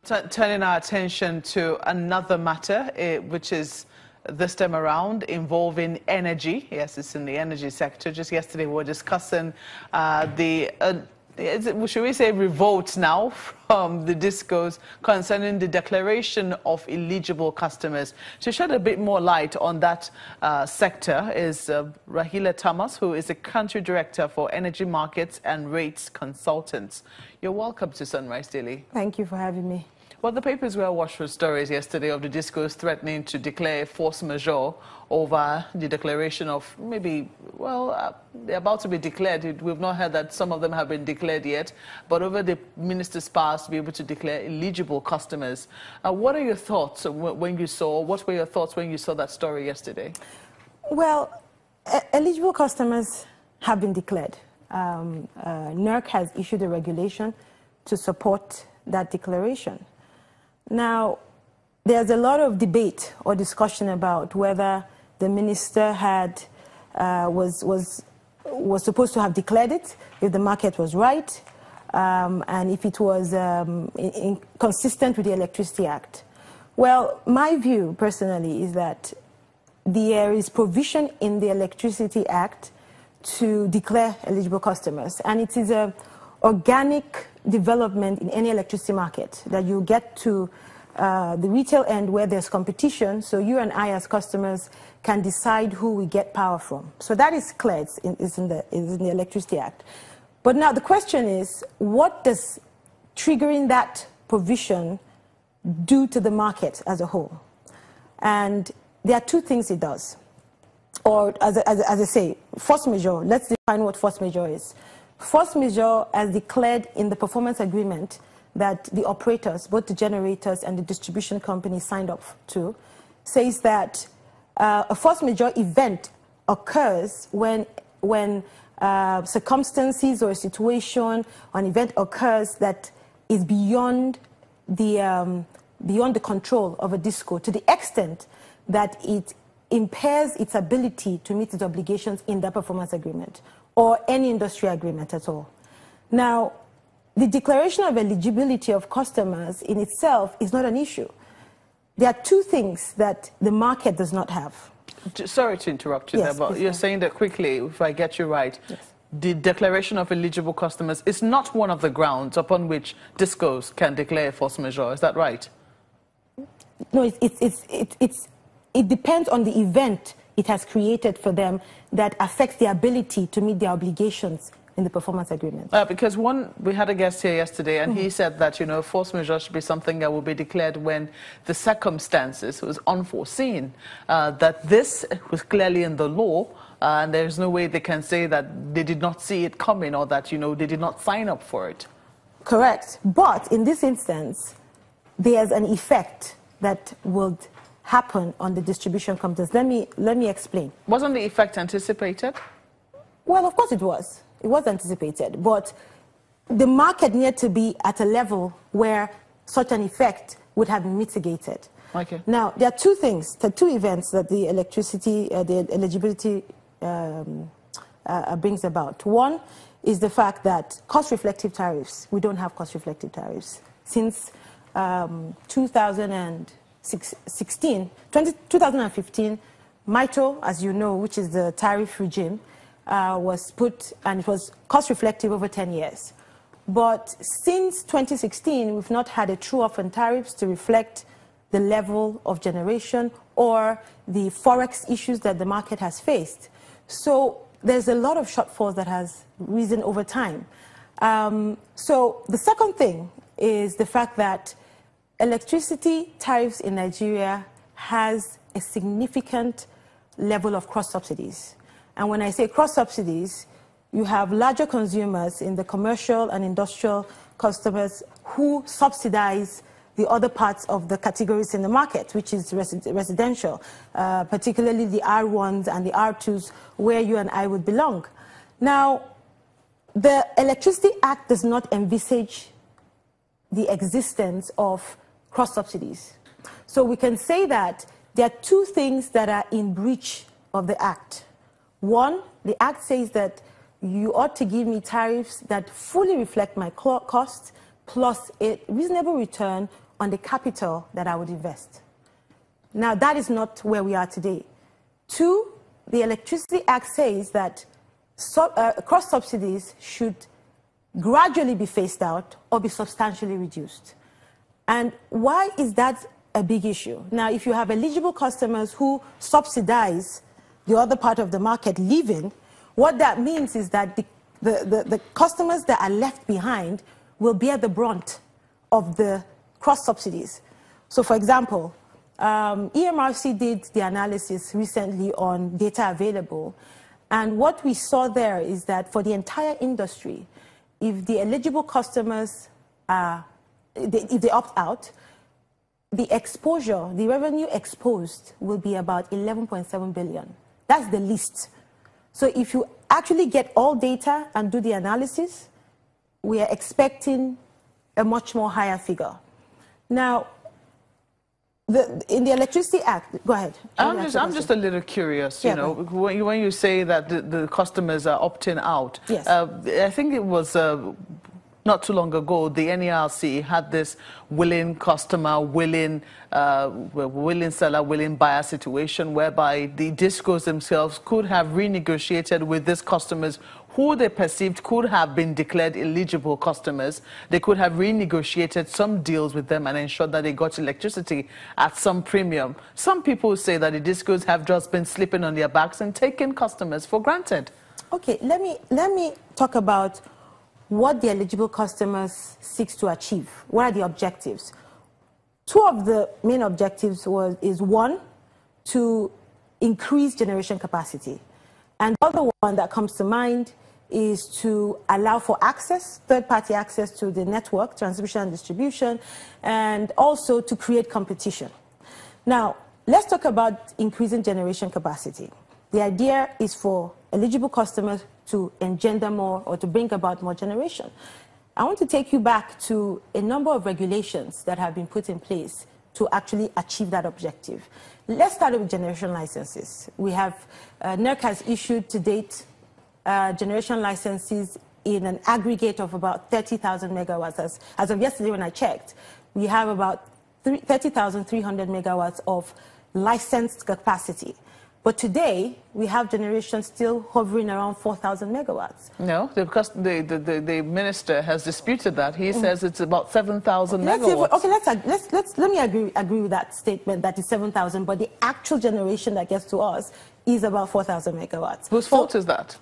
Turning our attention to another matter, which is this time around involving energy. Yes, it's in the energy sector. Just yesterday we were discussing should we say revolt now from the discos concerning the declaration of eligible customers. To shed a bit more light on that sector is Rahila Thomas, who is the Country Director for Energy Markets and Rates Consultants. You're welcome to Sunrise Daily. Thank you for having me. Well, the papers were awash with stories yesterday of the discos threatening to declare force majeure over the declaration of maybe, well, they're about to be declared. We've not heard that some of them have been declared yet, but over the minister's powers to be able to declare eligible customers. What are your thoughts what were your thoughts when you saw that story yesterday? Well, eligible customers have been declared. NERC has issued a regulation to support that declaration. Now, there's a lot of debate or discussion about whether the minister was supposed to have declared it, if the market was right, and if it was consistent with the Electricity Act. Well, my view personally is that there is provision in the Electricity Act to declare eligible customers, and it is an organic development in any electricity market that you get to the retail end where there's competition, so you and I as customers can decide who we get power from. So that is clear, it's in the Electricity Act. But now the question is, what does triggering that provision do to the market as a whole? And there are two things it does. Or as I say, force majeure. Let's define what force majeure is. Force majeure, as declared in the performance agreement that the operators, both the generators and the distribution company signed up to, says that a force majeure event occurs when circumstances or a situation or an event occurs that is beyond the control of a disco, to the extent that it impairs its ability to meet its obligations in the performance agreement or any industry agreement at all. Now, the declaration of eligibility of customers in itself is not an issue. There are two things that the market does not have. Sorry to interrupt you there, but you're saying that quickly, if I get you right, the declaration of eligible customers is not one of the grounds upon which discos can declare force majeure. Is that right? No, it depends on the event it has created for them that affects the ability to meet their obligations in the performance agreement. Because we had a guest here yesterday, and he said that, you know, force majeure should be something that will be declared when the circumstances was unforeseen, that this was clearly in the law, and there's no way they can say that they did not see it coming or that, you know, they did not sign up for it. Correct. But in this instance, there's an effect that would happen on the distribution companies. Let me explain. Wasn't the effect anticipated? Well, of course it was. It was anticipated, but the market needed to be at a level where such an effect would have been mitigated. Okay. Now, there are two things, the two events that the eligibility brings about. One is the fact that cost-reflective tariffs, we don't have cost-reflective tariffs. Since 2015, MITO, as you know, which is the tariff regime, was put, and it was cost-reflective over 10 years. But since 2016, we've not had a true-up on tariffs to reflect the level of generation or the forex issues that the market has faced. So there's a lot of shortfalls that has risen over time. So the second thing is the fact that electricity tariffs in Nigeria has a significant level of cross-subsidies. And when I say cross-subsidies, you have larger consumers in the commercial and industrial customers who subsidize the other parts of the categories in the market, which is residential, particularly the R1s and the R2s, where you and I would belong. Now, the Electricity Act does not envisage the existence of cross-subsidies. So we can say that there are two things that are in breach of the Act. One, the Act says that you ought to give me tariffs that fully reflect my costs plus a reasonable return on the capital that I would invest. Now, that is not where we are today. Two, the Electricity Act says that cross subsidies should gradually be phased out or be substantially reduced. And why is that a big issue? Now, if you have eligible customers who subsidize the other part of the market leaving, what that means is that the customers that are left behind will bear the brunt of the cross subsidies. So, for example, EMRC did the analysis recently on data available, and what we saw there is that for the entire industry, if the eligible customers if they opt out, the exposure, the revenue exposed will be about 11.7 billion. That's the least. So if you actually get all data and do the analysis, we are expecting a much more higher figure. Now, in the Electricity Act, go ahead. I'm just a little curious, you know, when you say that the customers are opting out. Yes. I think it was not too long ago, the NERC had this willing customer, willing seller, willing buyer situation whereby the discos themselves could have renegotiated with these customers who they perceived could have been declared eligible customers. They could have renegotiated some deals with them and ensured that they got electricity at some premium. Some people say that the discos have just been slipping on their backs and taking customers for granted. Okay, let me talk about what the eligible customers seeks to achieve. What are the objectives? Two of the main objectives is one, to increase generation capacity. And the other one that comes to mind is to allow for access, third-party access to the network, transmission and distribution, and also to create competition. Now, let's talk about increasing generation capacity. The idea is for eligible customers to engender more or to bring about more generation. I want to take you back to a number of regulations that have been put in place to actually achieve that objective. Let's start with generation licenses. We have, NERC has issued to date generation licenses in an aggregate of about 30,000 megawatts. As of yesterday when I checked, we have about 30,300 megawatts of licensed capacity. But today, we have generation still hovering around 4,000 megawatts. No, because the minister has disputed that. He says it's about 7,000 megawatts. Okay, let me agree with that statement that it's 7,000, but the actual generation that gets to us is about 4,000 megawatts. Whose fault is that?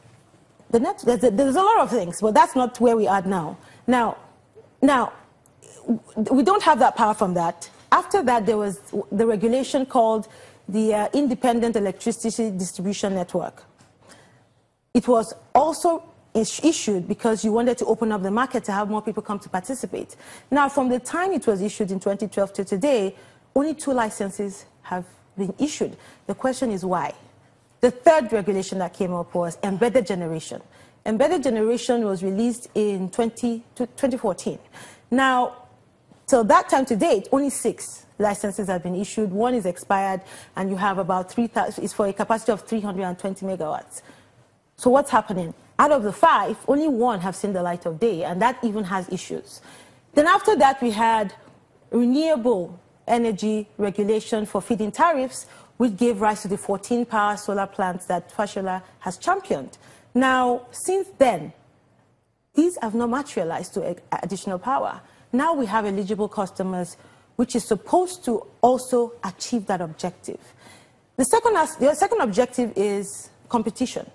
There's a lot of things, but that's not where we are now. Now, we don't have that power from that. After that, there was the regulation called the Independent Electricity Distribution Network. It was also issued because you wanted to open up the market to have more people come to participate. Now, from the time it was issued in 2012 to today, only 2 licenses have been issued. The question is why? The third regulation that came up was embedded generation. Embedded generation was released in 2014. Now, till that time to date, only 6 licenses have been issued. 1 is expired, and you have about 3,000, it's for a capacity of 320 megawatts. So what's happening? Out of the 5, only 1 have seen the light of day, and that even has issues. Then after that, we had renewable energy regulation for feed-in tariffs, which gave rise to the 14 power solar plants that Fashola has championed. Now, since then, these have not materialized to additional power. Now we have eligible customers, which is supposed to also achieve that objective. The second objective is competition.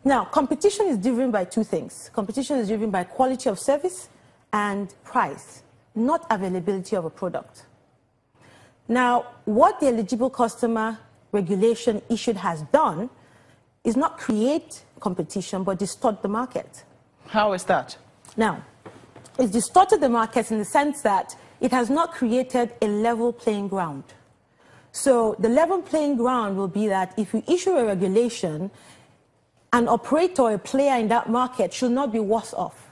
Now, competition is driven by 2 things. Competition is driven by quality of service and price, not availability of a product. Now, what the eligible customer regulation issued has done is not create competition, but distort the market. How is that? Now, it's distorted the market in the sense that it has not created a level playing ground. So the level playing ground will be that if you issue a regulation, an operator or a player in that market should not be worse off.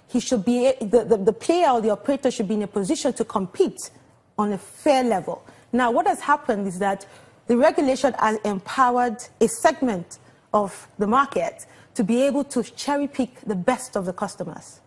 He should be, the player or the operator should be in a position to compete on a fair level. Now, what has happened is that the regulation has empowered a segment of the market to be able to cherry pick the best of the customers.